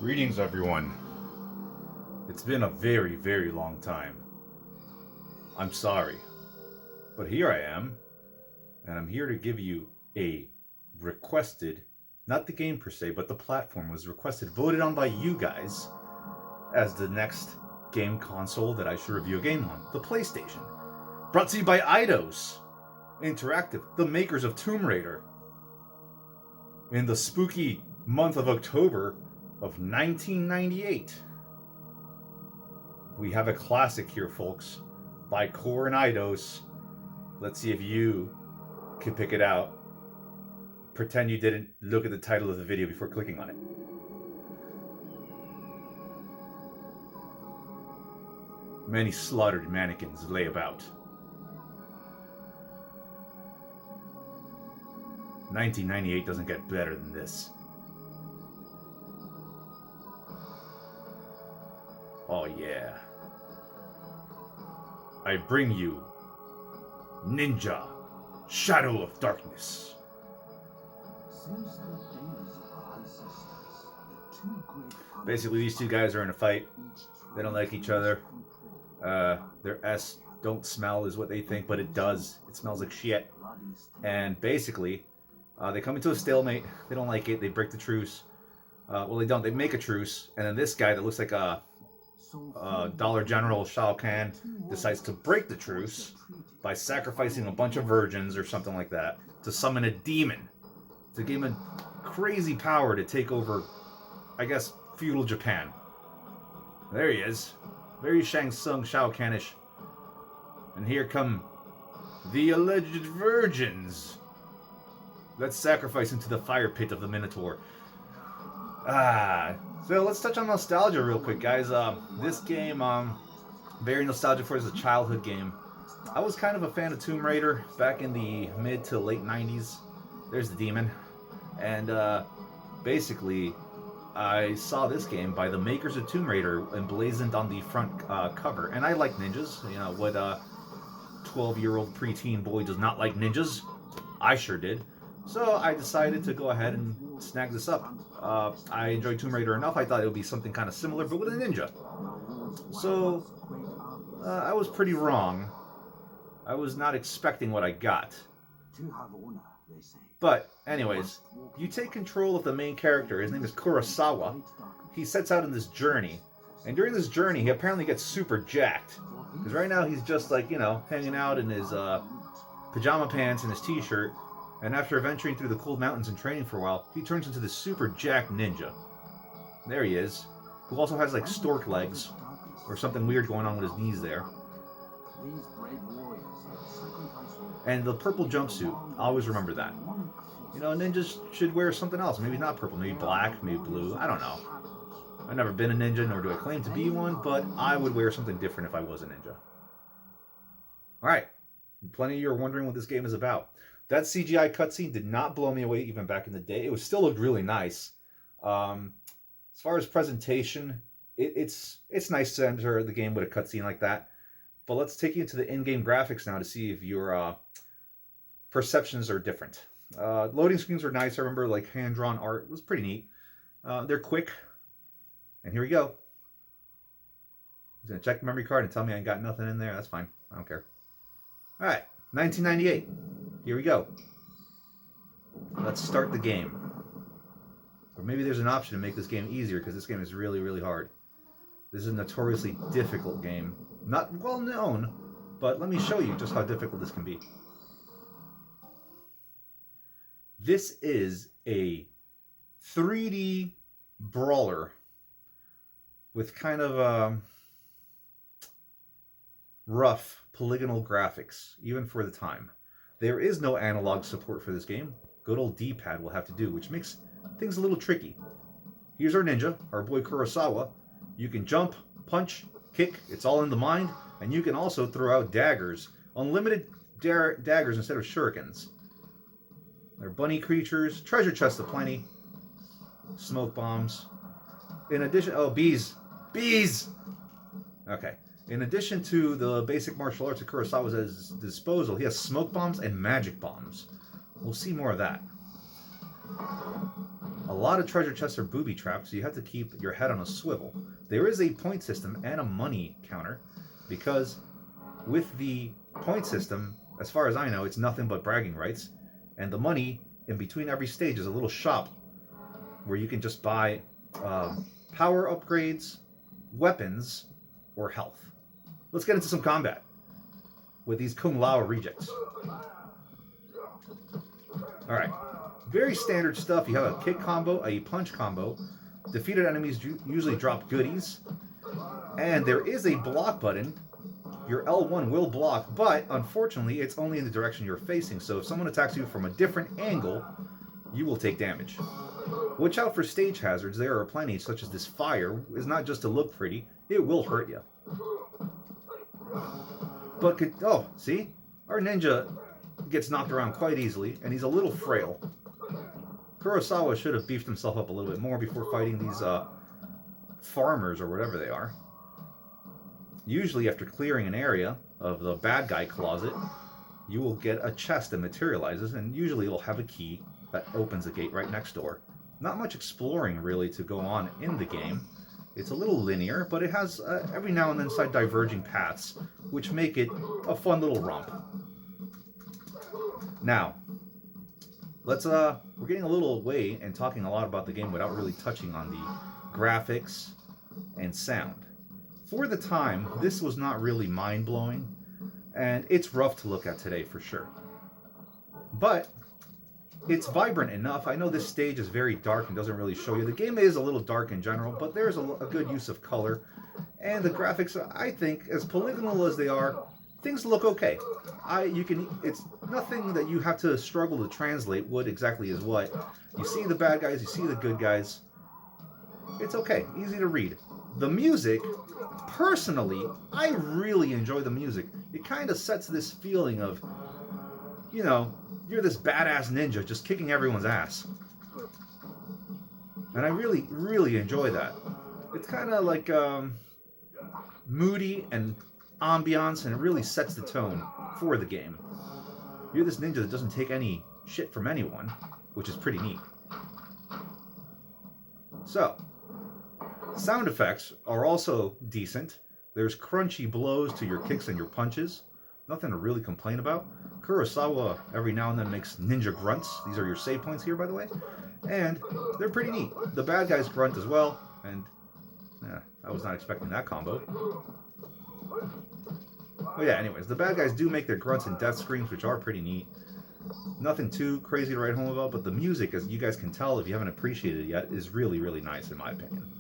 Greetings, everyone. It's been a very, very long time. I'm sorry, but here I am, and I'm here to give you a requested, not the game per se, but the platform was requested, voted on by you guys as the next game console that I should review a game on, the PlayStation. Brought to you by Eidos Interactive, the makers of Tomb Raider. In the spooky month of October of 1998. We have a classic here, folks, by Core and Eidos. Let's see if you can pick it out. Pretend you didn't look at the title of the video before clicking on it. Many slaughtered mannequins lay about. 1998 doesn't get better than this. Oh yeah. I bring you Ninja Shadow of Darkness. Basically, these two guys are in a fight. They don't like each other. Their S don't smell is what they think, but it does. It smells like shit. And basically, they come into a stalemate. They don't like it. They break the truce. Well, they don't. They make a truce. And then this guy that looks like a Dollar General Shao Kahn decides to break the truce by sacrificing a bunch of virgins or something like that to summon a demon to give him crazy power to take over, I guess, feudal Japan. There he is. Very Shang Tsung Shao Kahnish. And here come the alleged virgins. Let's sacrifice into the fire pit of the Minotaur. So let's touch on nostalgia real quick, guys. This game, very nostalgic for as a childhood game. I was kind of a fan of Tomb Raider back in the mid to late 90s. There's the demon. And basically, I saw this game by the makers of Tomb Raider emblazoned on the front cover. And I like ninjas. You know, what 12-year-old preteen boy does not like ninjas? I sure did. So I decided to go ahead and snag this up. I enjoyed Tomb Raider enough. I thought it would be something kind of similar, but with a ninja. So I was pretty wrong. I was not expecting what I got. But anyways, you take control of the main character. His name is Kurosawa. He sets out on this journey. And during this journey, he apparently gets super jacked. Because right now he's just like, you know, hanging out in his pajama pants and his t-shirt. And after venturing through the cold mountains and training for a while, he turns into this super jacked ninja. There he is. Who also has like stork legs. Or something weird going on with his knees there. And the purple jumpsuit. I always remember that. You know, ninjas should wear something else. Maybe not purple, maybe black, maybe blue. I don't know. I've never been a ninja, nor do I claim to be one, but I would wear something different if I was a ninja. Alright. Plenty of you are wondering what this game is about. That CGI cutscene did not blow me away even back in the day. It still looked really nice. As far as presentation, it's nice to enter the game with a cutscene like that. But let's take you into the in-game graphics now to see if your perceptions are different. Loading screens were nice. I remember like hand-drawn art. It was pretty neat. They're quick. And here we go. He's going to check the memory card and tell me I got nothing in there. That's fine. I don't care. All right. 1998. Here we go. Let's start the game. Or maybe there's an option to make this game easier because this game is really, really hard. This is a notoriously difficult game. Not well known, but let me show you just how difficult this can be. This is a 3D brawler with kind of rough polygonal graphics, even for the time. There is no analog support for this game. Good old D-pad will have to do, which makes things a little tricky. Here's our ninja, our boy Kurosawa. You can jump, punch, kick, it's all in the mind, and you can also throw out daggers. Unlimited daggers instead of shurikens. They're bunny creatures, treasure chests aplenty, smoke bombs. In addition, oh, bees! Bees! Okay. In addition to the basic martial arts that Kurosawa has at his disposal, he has smoke bombs and magic bombs. We'll see more of that. A A lot of treasure chests are booby trapped, so you have to keep your head on a swivel. There is a point system and a money counter, because with the point system, as far as I know, it's nothing but bragging rights, and the money in between every stage is a little shop where you can just buy power upgrades, weapons, or health. Let's get into some combat with these Kung Lao rejects. Alright, very standard stuff. You have a kick combo, a punch combo. Defeated enemies usually drop goodies. And there is a block button. Your L1 will block, but unfortunately it's only in the direction you're facing. So if someone attacks you from a different angle, you will take damage. Watch out for stage hazards. There are plenty, such as this fire. It's not just to look pretty, it will hurt you. But, oh, see? Our ninja gets knocked around quite easily, and he's a little frail. Kurosawa should have beefed himself up a little bit more before fighting these farmers or whatever they are. Usually after clearing an area of the bad guy closet, you will get a chest that materializes, and usually it'll have a key that opens the gate right next door. Not much exploring really to go on in the game. It's a little linear, but it has every now and then side diverging paths, which make it a fun little romp. Now, we're getting a little away and talking a lot about the game without really touching on the graphics and sound. For the time, this was not really mind-blowing, and it's rough to look at today for sure. But it's vibrant enough. I know this stage is very dark and doesn't really show you. The game is a little dark in general, but there's a good use of color. And the graphics, I think, as polygonal as they are, things look okay. It's nothing that you have to struggle to translate what exactly is what. You see the bad guys, you see the good guys. It's okay, easy to read. The music, personally, I really enjoy the music. It kind of sets this feeling of, you know, you're this badass ninja just kicking everyone's ass. And I really, really enjoy that. It's kind of like moody and ambiance, and it really sets the tone for the game. You're this ninja that doesn't take any shit from anyone, which is pretty neat. So, sound effects are also decent. There's crunchy blows to your kicks and your punches. Nothing to really complain about. Kurosawa every now and then makes ninja grunts. These are your save points here, by the way. And they're pretty neat. The bad guys grunt as well, and I was not expecting that combo. Oh yeah, anyways, the bad guys do make their grunts and death screams, which are pretty neat. Nothing too crazy to write home about, but the music, as you guys can tell if you haven't appreciated it yet, is really, really nice in my opinion.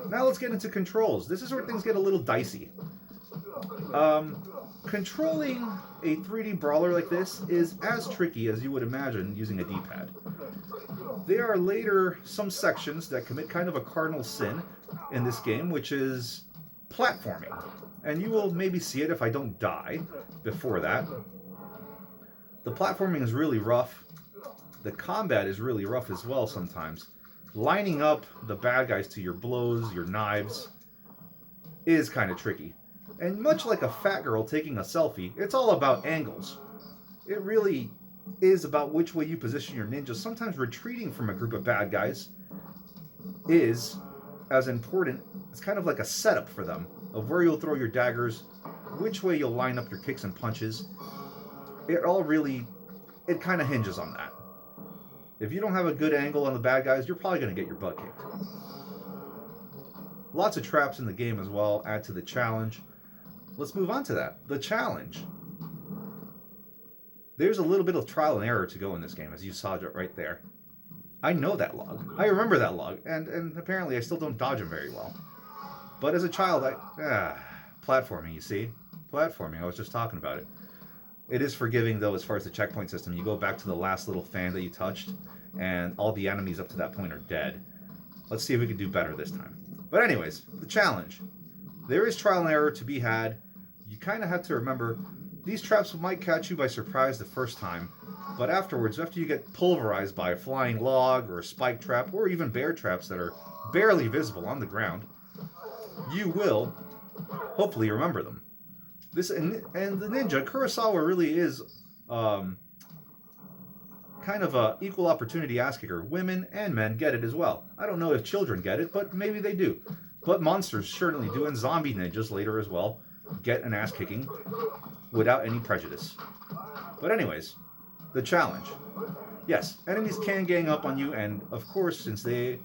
Now let's get into controls. This is where things get a little dicey. Controlling a 3D brawler like this is as tricky as you would imagine using a D-pad. There are later some sections that commit kind of a cardinal sin in this game, which is platforming. And you will maybe see it if I don't die before that. The platforming is really rough. The combat is really rough as well sometimes. Lining up the bad guys to your blows, your knives, is kind of tricky. And much like a fat girl taking a selfie, it's all about angles. It really is about which way you position your ninjas. Sometimes retreating from a group of bad guys is as important. It's kind of like a setup for them of where you'll throw your daggers, which way you'll line up your kicks and punches. It kind of hinges on that. If you don't have a good angle on the bad guys, you're probably going to get your butt kicked. Lots of traps in the game as well add to the challenge. Let's move on to that. The challenge. There's a little bit of trial and error to go in this game, as you saw right there. I know that log. I remember that log, and apparently I still don't dodge him very well. But as a child, platforming, you see? Platforming, I was just talking about it. It is forgiving, though, as far as the checkpoint system. You go back to the last little fan that you touched, and all the enemies up to that point are dead. Let's see if we can do better this time. But anyways, the challenge. There is trial and error to be had. You kind of have to remember, these traps might catch you by surprise the first time, but afterwards, after you get pulverized by a flying log or a spike trap, or even bear traps that are barely visible on the ground, you will hopefully remember them. And the ninja, Kurosawa, really is kind kind of a equal opportunity ass kicker. Women and men get it as well. I don't know if children get it, but maybe they do. But monsters certainly do, and zombie ninjas later as well get an ass kicking without any prejudice. But anyways, the challenge. Yes, enemies can gang up on you, and of course, since they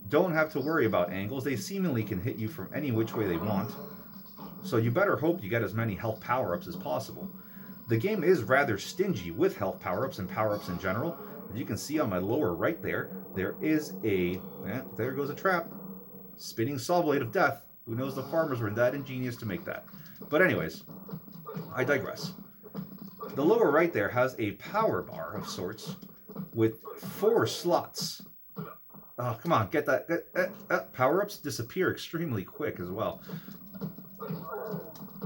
don't have to worry about angles, they seemingly can hit you from any which way they want. So you better hope you get as many health power-ups as possible. The game is rather stingy with health power-ups and power-ups in general. As you can see on my lower right there is there goes a trap. Spinning saw blade of death. Who knows the farmers were that ingenious to make that. But anyways, I digress. The lower right there has a power bar of sorts with 4 slots. Oh, come on, get that. Power-ups disappear extremely quick as well.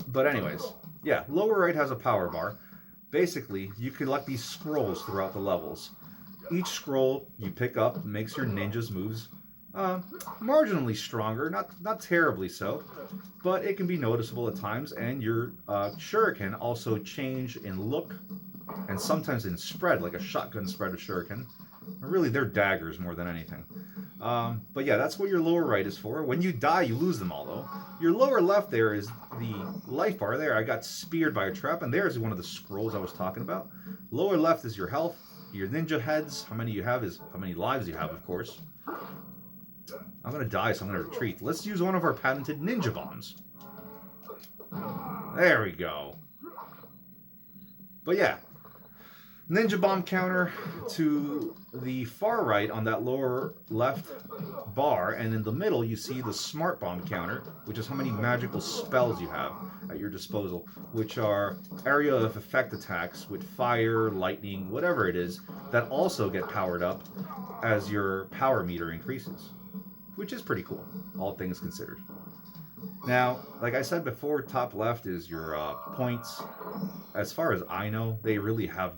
But anyways, yeah, lower right has a power bar. Basically, you collect these scrolls throughout the levels. Each scroll you pick up makes your ninja's moves marginally stronger, not terribly so, but it can be noticeable at times, and your shuriken also change in look and sometimes in spread, like a shotgun spread of shuriken. Really, they're daggers more than anything. But yeah, that's what your lower right is for. When you die, you lose them all, though. Your lower left there is the life bar. There, I got speared by a trap, and there's one of the scrolls I was talking about. Lower left is your health, your ninja heads. How many you have is how many lives you have, of course. I'm going to die, so I'm going to retreat. Let's use one of our patented ninja bombs. There we go. But yeah, ninja bomb counter to the far right on that lower left bar, and in the middle you see the smart bomb counter, which is how many magical spells you have at your disposal, which are area of effect attacks with fire, lightning, whatever it is, that also get powered up as your power meter increases, which is pretty cool, all things considered. Now, like I said before, top left is your points. As far as I know, they really have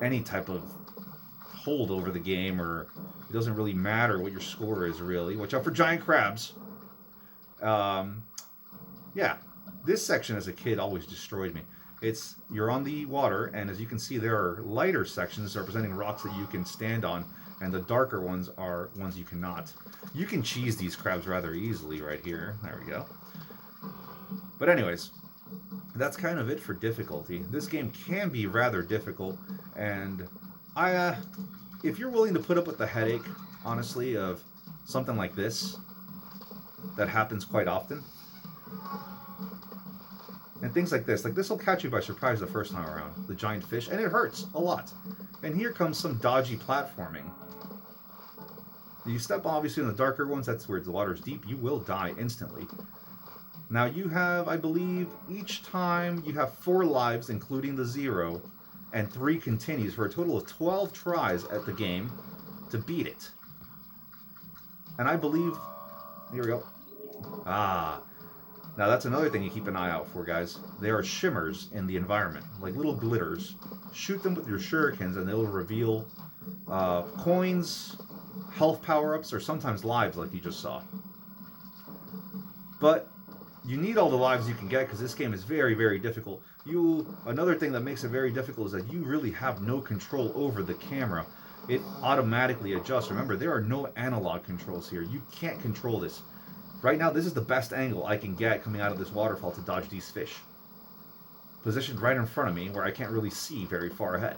any type of hold over the game, or it doesn't really matter what your score is, really. Watch out for giant crabs. Yeah, this section as a kid always destroyed me. You're on the water, and as you can see, there are lighter sections representing rocks that you can stand on, and the darker ones are ones you cannot. You can cheese these crabs rather easily right here. There we go. But anyways, that's kind of it for difficulty. This game can be rather difficult, and if you're willing to put up with the headache, honestly, of something like this, that happens quite often, and things like this will catch you by surprise the first time around, the giant fish, and it hurts a lot. And here comes some dodgy platforming. You step obviously in the darker ones, that's where the water's deep, you will die instantly. Now you have, I believe, each time you have 4 lives, including the 0, and 3 continues for a total of 12 tries at the game to beat it. And I believe, here we go. Now that's another thing you keep an eye out for, guys. There are shimmers in the environment, like little glitters. Shoot them with your shurikens and they'll reveal coins, health power-ups, or sometimes lives like you just saw. But you need all the lives you can get because this game is very, very difficult. Another thing that makes it very difficult is that you really have no control over the camera. It automatically adjusts. Remember, there are no analog controls here. You can't control this. Right now, this is the best angle I can get coming out of this waterfall to dodge these fish. Positioned right in front of me where I can't really see very far ahead.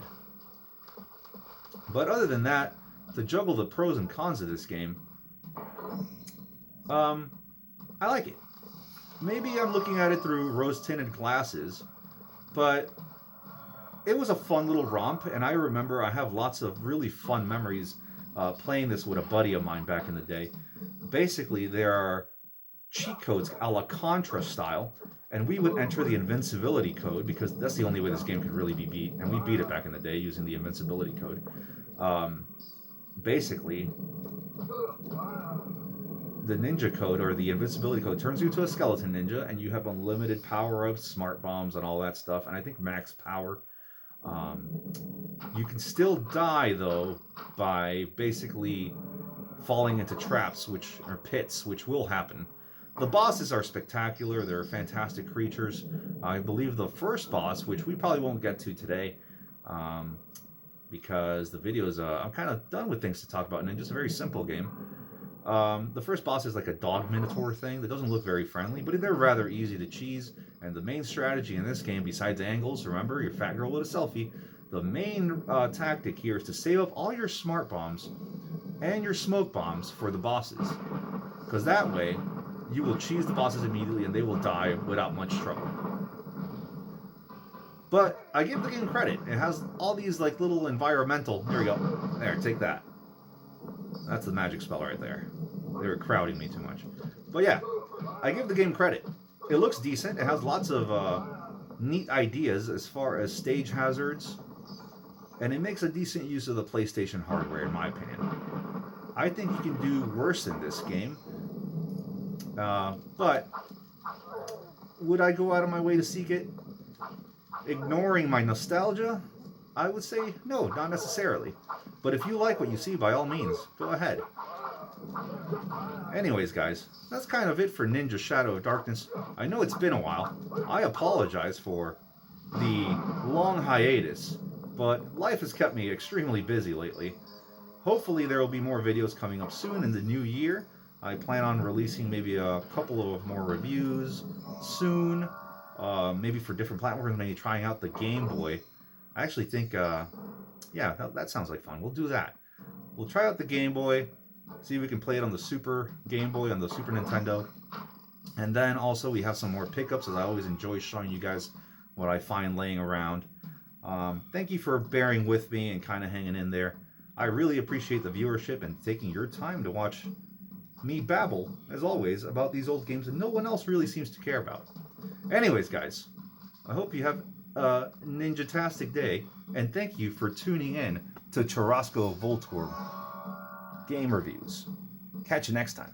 But other than that, to juggle the pros and cons of this game, I like it. Maybe I'm looking at it through rose-tinted glasses, but it was a fun little romp, and I remember I have lots of really fun memories playing this with a buddy of mine back in the day. Basically, there are cheat codes a la Contra style, and we would enter the invincibility code because that's the only way this game could really be beat, and we beat it back in the day using the invincibility code. Basically, the ninja code or the invincibility code turns you into a skeleton ninja, and you have unlimited power-ups, smart bombs, and all that stuff, and I think max power. You can still die, though, by basically falling into traps, or pits, which will happen. The bosses are spectacular. They're fantastic creatures. I believe the first boss, which we probably won't get to today, because the videos, I'm kind of done with things to talk about, and it's just a very simple game. The first boss is like a dog minotaur thing that doesn't look very friendly, but they're rather easy to cheese. And the main strategy in this game, besides angles, remember, your fat girl with a selfie, the main tactic here is to save up all your smart bombs and your smoke bombs for the bosses. Because that way, you will cheese the bosses immediately and they will die without much trouble. But I give the game credit. It has all these like little environmental... There we go. There, take that. That's the magic spell right there. They were crowding me too much. But yeah, I give the game credit. It looks decent. It has lots of neat ideas as far as stage hazards. And it makes a decent use of the PlayStation hardware, in my opinion. I think you can do worse in this game. But would I go out of my way to seek it? Ignoring my nostalgia, I would say no, not necessarily. But if you like what you see, by all means, go ahead. Anyways, guys, that's kind of it for Ninja Shadow of Darkness. I know it's been a while. I apologize for the long hiatus, but life has kept me extremely busy lately. Hopefully there will be more videos coming up soon in the new year. I plan on releasing maybe a couple of more reviews soon. Maybe for different platforms, maybe trying out the Game Boy. I actually think, yeah, that sounds like fun. We'll do that. We'll try out the Game Boy, see if we can play it on the Super Game Boy, on the Super Nintendo. And then also we have some more pickups, as I always enjoy showing you guys what I find laying around. Thank you for bearing with me and kind of hanging in there. I really appreciate the viewership and taking your time to watch me babble, as always, about these old games that no one else really seems to care about. Anyways, guys, I hope you have a ninja-tastic day, and thank you for tuning in to Charasco Voltorb Game Reviews. Catch you next time.